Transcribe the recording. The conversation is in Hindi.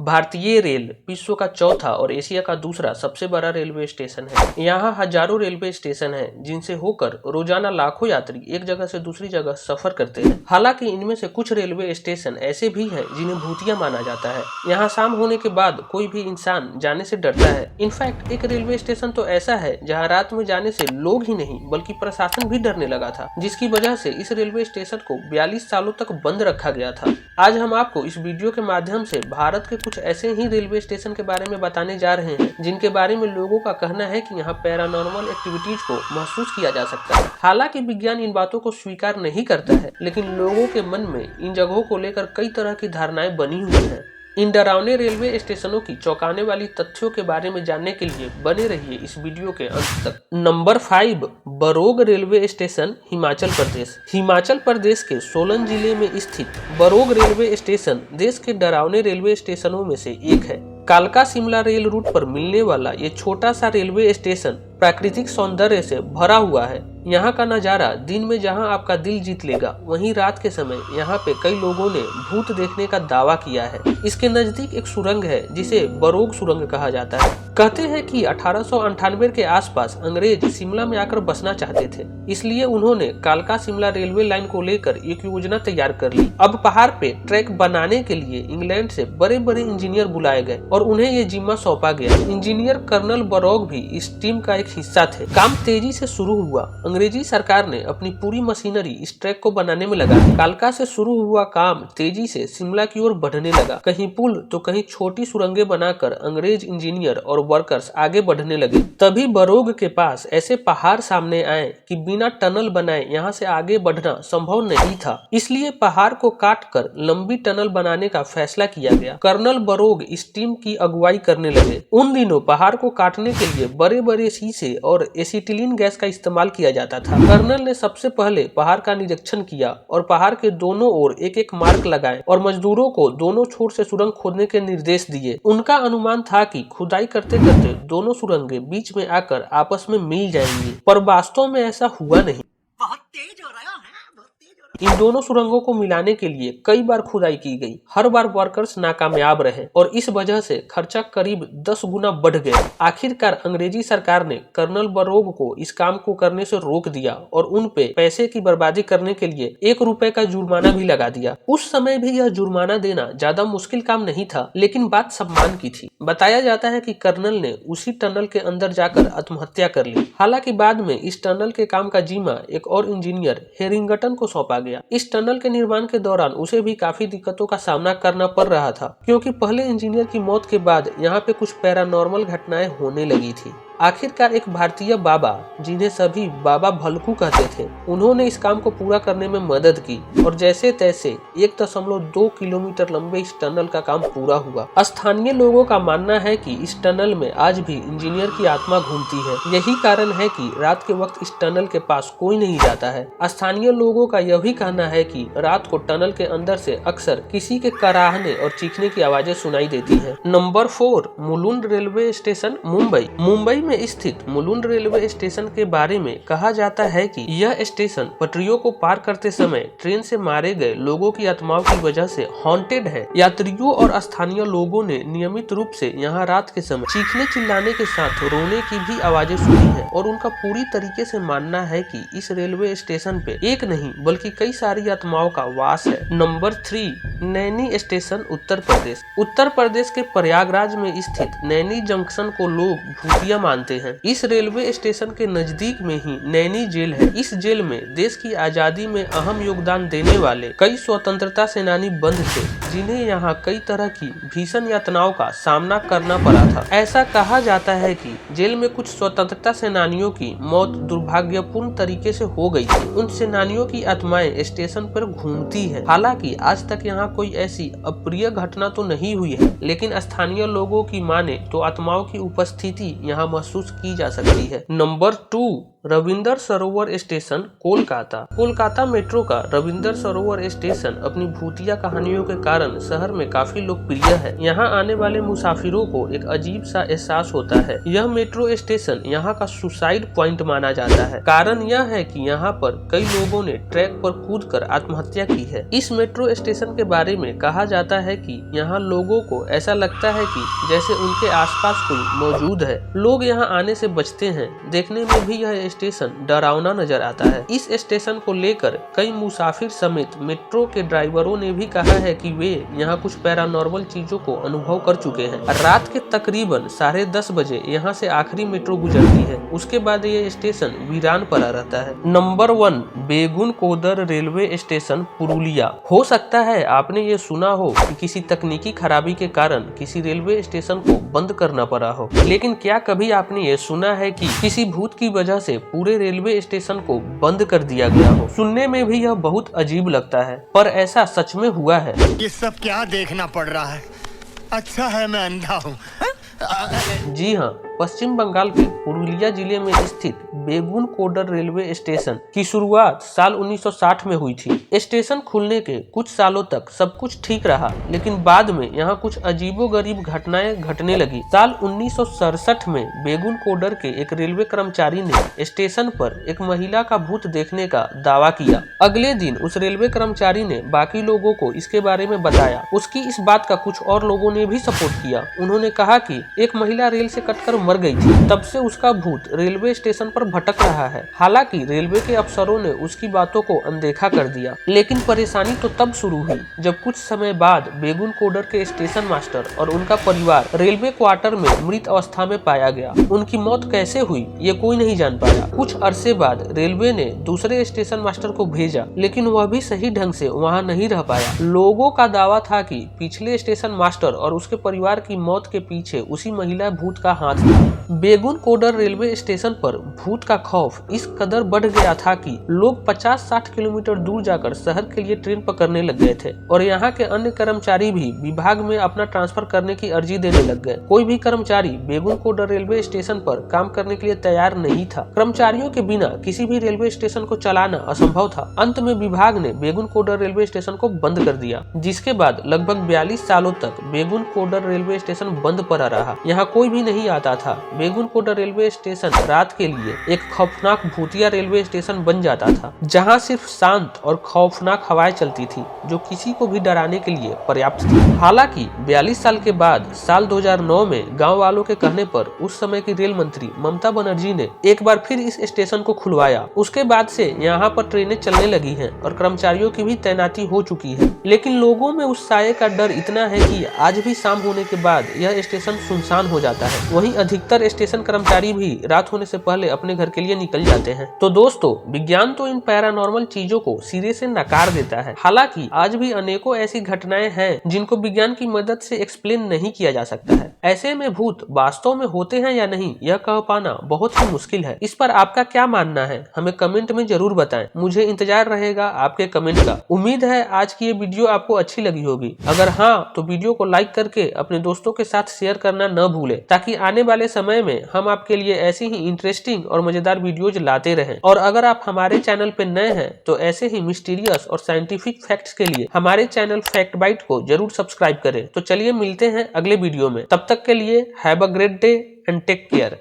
भारतीय रेल विश्व का चौथा और एशिया का दूसरा सबसे बड़ा रेलवे स्टेशन है। यहाँ हजारों रेलवे स्टेशन हैं जिनसे होकर रोजाना लाखों यात्री एक जगह से दूसरी जगह सफर करते हैं। हालांकि इनमें से कुछ रेलवे स्टेशन ऐसे भी हैं जिन्हें भूतिया माना जाता है। यहाँ शाम होने के बाद कोई भी इंसान जाने से डरता है। इनफैक्ट एक रेलवे स्टेशन तो ऐसा है जहाँ रात में जाने से लोग ही नहीं बल्कि प्रशासन भी डरने लगा था, जिसकी वजह से इस रेलवे स्टेशन को 42 सालों तक बंद रखा गया था। आज हम आपको इस वीडियो के माध्यम से भारत के कुछ ऐसे ही रेलवे स्टेशन के बारे में बताने जा रहे हैं जिनके बारे में लोगों का कहना है कि यहाँ पैरानॉर्मल एक्टिविटीज को महसूस किया जा सकता है। हालांकि विज्ञान इन बातों को स्वीकार नहीं करता है, लेकिन लोगों के मन में इन जगहों को लेकर कई तरह की धारणाएं बनी हुई हैं। इन डरावने रेलवे स्टेशनों की चौंकाने वाली तथ्यों के बारे में जानने के लिए बने रहिए इस वीडियो के अंत तक। Number 5, बरोग railway station, Himachal Pradesh. Himachal Pradesh के सोलन जिले में स्थित बरोग रेलवे स्टेशन देश के डरावने रेलवे स्टेशनों में से एक है। कालका शिमला रेल रूट पर मिलने वाला ये छोटा सा रेलवे स्टेशन प्राकृतिक सौंदर्य से भरा हुआ है। यहाँ का नजारा दिन में जहाँ आपका दिल जीत लेगा, वहीं रात के समय यहाँ पे कई लोगों ने भूत देखने का दावा किया है। इसके नजदीक एक सुरंग है जिसे बरोग सुरंग कहा जाता है। कहते हैं कि 1898 के आसपास अंग्रेज शिमला में आकर बसना चाहते थे, इसलिए उन्होंने कालका शिमला रेलवे लाइन को लेकर एक योजना तैयार कर ली। अब पहाड़ पे ट्रैक बनाने के लिए इंग्लैंड से बड़े बड़े इंजीनियर बुलाए गए और उन्हें ये जिम्मा सौंपा गया। इंजीनियर कर्नल बरोग भी इस टीम का एक हिस्सा थे। काम तेजी से शुरू हुआ। अंग्रेजी सरकार ने अपनी पूरी मशीनरी इस ट्रैक को बनाने में लगा दी। कालका से शुरू हुआ काम तेजी से शिमला की ओर बढ़ने लगा। कहीं पुल तो कहीं छोटी सुरंगें बनाकर अंग्रेज इंजीनियर और वर्कर्स आगे बढ़ने लगे। तभी बरोग के पास ऐसे पहाड़ सामने आए कि बिना टनल बनाए यहाँ से आगे बढ़ना संभव नहीं था, इसलिए पहाड़ को काटकर लंबी टनल बनाने का फैसला किया गया। कर्नल बरोग इस टीम की अगुवाई करने लगे। उन दिनों पहाड़ को काटने के लिए बड़े बड़े शीशे और एसिटिलीन गैस का इस्तेमाल किया जाता था। कर्नल ने सबसे पहले पहाड़ का निरीक्षण किया और पहाड़ के दोनों ओर एक एक मार्क लगाए और मजदूरों को दोनों छोर से सुरंग खोदने के निर्देश दिए। उनका अनुमान था कि खुदाई करते करते दोनों सुरंगें बीच में आकर आपस में मिल जाएंगी, पर वास्तव में ऐसा हुआ नहीं। बहुत तेज हो रहा है, इन दोनों सुरंगों को मिलाने के लिए कई बार खुदाई की गई। हर बार वर्कर्स नाकामयाब रहे और इस वजह से खर्चा करीब 10 गुना बढ़ गया। आखिरकार अंग्रेजी सरकार ने कर्नल बरोग को इस काम को करने से रोक दिया और उन पे पैसे की बर्बादी करने के लिए 1 रुपए का जुर्माना भी लगा दिया। उस समय भी यह जुर्माना देना ज्यादा मुश्किल काम नहीं था, लेकिन बात सम्मान की थी। बताया जाता है कि कर्नल ने उसी टनल के अंदर जाकर आत्महत्या कर ली। हालांकि बाद में इस टनल के काम का जिम्मा एक और इंजीनियर हेरिंगटन को सौंपा गया। इस टनल के निर्माण के दौरान उसे भी काफी दिक्कतों का सामना करना पड़ रहा था, क्योंकि पहले इंजीनियर की मौत के बाद यहाँ पे कुछ पैरानॉर्मल घटनाएं होने लगी थी। आखिरकार एक भारतीय बाबा, जिन्हें सभी बाबा भलकू कहते थे, उन्होंने इस काम को पूरा करने में मदद की और जैसे तैसे 1.2 किलोमीटर लंबे इस टनल का काम पूरा हुआ। स्थानीय लोगों का मानना है कि इस टनल में आज भी इंजीनियर की आत्मा घूमती है। यही कारण है कि रात के वक्त इस टनल के पास कोई नहीं जाता है। स्थानीय लोगों का यह भी कहना है कि रात को टनल के अंदर से अक्सर किसी के कराहने और चीखने की आवाजें सुनाई देती है। Number 4, Mulund railway station, Mumbai. Mumbai में स्थित मुलुंड रेलवे स्टेशन के बारे में कहा जाता है कि यह स्टेशन पटरियों को पार करते समय ट्रेन से मारे गए लोगों की आत्माओं की वजह से हॉन्टेड है। यात्रियों और स्थानीय लोगों ने नियमित रूप से यहाँ रात के समय चीखने चिल्लाने के साथ रोने की भी आवाजें सुनी है और उनका पूरी तरीके से मानना है कि इस रेलवे स्टेशन पे एक नहीं बल्कि कई सारी आत्माओं का वास है। Number 3, Naini station, Uttar Pradesh. उत्तर प्रदेश के प्रयागराज में स्थित नैनी जंक्शन को लोग भूतिया मानते हैं। इस रेलवे स्टेशन के नजदीक में ही नैनी जेल है। इस जेल में देश की आजादी में अहम योगदान देने वाले कई स्वतंत्रता सेनानी बंद थे, जिन्हें यहाँ कई तरह की भीषण यातनाओं का सामना करना पड़ा था। ऐसा कहा जाता है कि जेल में कुछ स्वतंत्रता सेनानियों की मौत दुर्भाग्यपूर्ण तरीके से हो गई थी। उन सेनानियों की आत्माएं स्टेशन पर घूमती है। हालांकि आज तक यहाँ कोई ऐसी अप्रिय घटना तो नहीं हुई है, लेकिन स्थानीय लोगों की माने तो आत्माओं की उपस्थिति यहाँ महसूस की जा सकती है। नंबर 2, रविंदर सरोवर स्टेशन कोलकाता। कोलकाता मेट्रो का रविंदर सरोवर स्टेशन अपनी भूतिया कहानियों के कारण शहर में काफी लोकप्रिय है। यहाँ आने वाले मुसाफिरों को एक अजीब सा एहसास होता है। यह मेट्रो स्टेशन यहाँ का सुसाइड पॉइंट माना जाता है। कारण यह है कि यहाँ पर कई लोगों ने ट्रैक पर कूदकर आत्महत्या की है। इस मेट्रो स्टेशन के बारे में कहा जाता है कि यहाँ लोगों को ऐसा लगता है कि जैसे उनके आसपास कोई मौजूद है। लोग यहाँ आने से बचते हैं। देखने में भी यह स्टेशन डरावना नजर आता है। इस स्टेशन को लेकर कई मुसाफिर समेत मेट्रो के ड्राइवरों ने भी कहा है कि वे यहाँ कुछ पैरानॉर्मल चीजों को अनुभव कर चुके हैं। रात के तकरीबन 10:30 बजे यहाँ से आखिरी मेट्रो गुजरती है। उसके बाद ये स्टेशन वीरान पड़ा रहता है। Number 1, Begunkodar railway station Purulia. हो सकता है आपने ये सुना हो कि किसी तकनीकी खराबी के कारण किसी रेलवे स्टेशन को बंद करना पड़ा हो, लेकिन क्या कभी आपने ये सुना है कि किसी भूत की वजह से पूरे रेलवे स्टेशन को बंद कर दिया गया हो? सुनने में भी यह बहुत अजीब लगता है, पर ऐसा सच में हुआ है। ये सब क्या देखना पड़ रहा है? अच्छा है मैं अंधा हूँ। जी हाँ, पश्चिम बंगाल के पुरुलिया जिले में स्थित बेगुन कोडर रेलवे स्टेशन की शुरुआत साल 1960 में हुई थी। स्टेशन खुलने के कुछ सालों तक सब कुछ ठीक रहा, लेकिन बाद में यहाँ कुछ अजीबोगरीब घटनाएं घटने लगी। साल 1967 में बेगुन कोडर के एक रेलवे कर्मचारी ने स्टेशन पर एक महिला का भूत देखने का दावा किया। अगले दिन उस रेलवे कर्मचारी ने बाकी लोगों को इसके बारे में बताया। उसकी इस बात का कुछ और लोगों ने भी सपोर्ट किया। उन्होंने कहा कि एक महिला रेल से कटकर मर गई थी। तब से उसका भूत रेलवे स्टेशन पर भटक रहा है। हालांकि रेलवे के अफसरों ने उसकी बातों को अनदेखा कर दिया, लेकिन परेशानी तो तब शुरू हुई जब कुछ समय बाद बेगुन कोडर के स्टेशन मास्टर और उनका परिवार रेलवे क्वार्टर में मृत अवस्था में पाया गया। उनकी मौत कैसे हुई ये कोई नहीं जान पाया। कुछ अरसे बाद रेलवे ने दूसरे स्टेशन मास्टर को भेजा, लेकिन वह भी सही ढंग से वहाँ नहीं रह पाया। लोगों का दावा था कि पिछले स्टेशन मास्टर और उसके परिवार की मौत के पीछे उसी महिला भूत का हाथ था। बेगुन कोडर रेलवे स्टेशन पर भूत का खौफ इस कदर बढ़ गया था कि लोग 50-60 किलोमीटर दूर जाकर शहर के लिए ट्रेन पकड़ने लग गए थे, और यहाँ के अन्य कर्मचारी भी विभाग में अपना ट्रांसफर करने की अर्जी देने लग गए। कोई भी कर्मचारी बेगुन कोडर रेलवे स्टेशन पर काम करने के लिए तैयार नहीं था। कर्मचारियों के बिना किसी भी रेलवे स्टेशन को चलाना असंभव था। अंत में विभाग ने बेगुन कोडर रेलवे स्टेशन को बंद कर दिया, जिसके बाद लगभग 42 सालों तक बेगुन कोडर रेलवे स्टेशन बंद पड़ा रहा। यहाँ कोई भी नहीं आता था। बेगुन कोडर रेलवे स्टेशन रात के लिए एक खौफनाक भूतिया रेलवे स्टेशन बन जाता था, जहाँ सिर्फ शांत और खौफनाक हवाएं चलती थी, जो किसी को भी डराने के लिए पर्याप्त थी। हालांकि 42 साल के बाद साल 2009 में गांव वालों के कहने पर उस समय की रेल मंत्री ममता बनर्जी ने एक बार फिर इस स्टेशन को खुलवाया। उसके बाद से यहाँ पर ट्रेनें चलने लगी हैं और कर्मचारियों की भी तैनाती हो चुकी है। लेकिन लोगों में उस साये का डर इतना है कि आज भी शाम होने के बाद यह स्टेशन सुनसान हो जाता है। वहीं अधिकतर स्टेशन कर्मचारी भी रात होने से पहले अपने घर के लिए निकल जाते हैं। तो दोस्तों, विज्ञान तो इन पैरानॉर्मल चीजों को सिरे से नकार देता है। हालांकि आज भी अनेकों ऐसी घटनाएं हैं जिनको विज्ञान की मदद से एक्सप्लेन नहीं किया जा सकता है। ऐसे में भूत वास्तव में होते हैं या नहीं, यह कह पाना बहुत ही मुश्किल है। इस पर आपका क्या मानना है, हमें कमेंट में जरूर बताएं। मुझे इंतजार रहेगा आपके कमेंट का। उम्मीद है आज की ये वीडियो आपको अच्छी लगी होगी। अगर हाँ, तो वीडियो को लाइक करके अपने दोस्तों के साथ शेयर करना न भूलें, ताकि आने वाले समय में हम आपके लिए ऐसी ही इंटरेस्टिंग और मजेदार वीडियोज लाते रहें। और अगर आप हमारे चैनल पे नए हैं तो ऐसे ही मिस्टीरियस और साइंटिफिक फैक्ट्स के लिए हमारे चैनल फैक्ट बाइट को जरूर सब्सक्राइब करें। तो चलिए मिलते हैं अगले वीडियो में। तब तक के लिए have a great day and take care.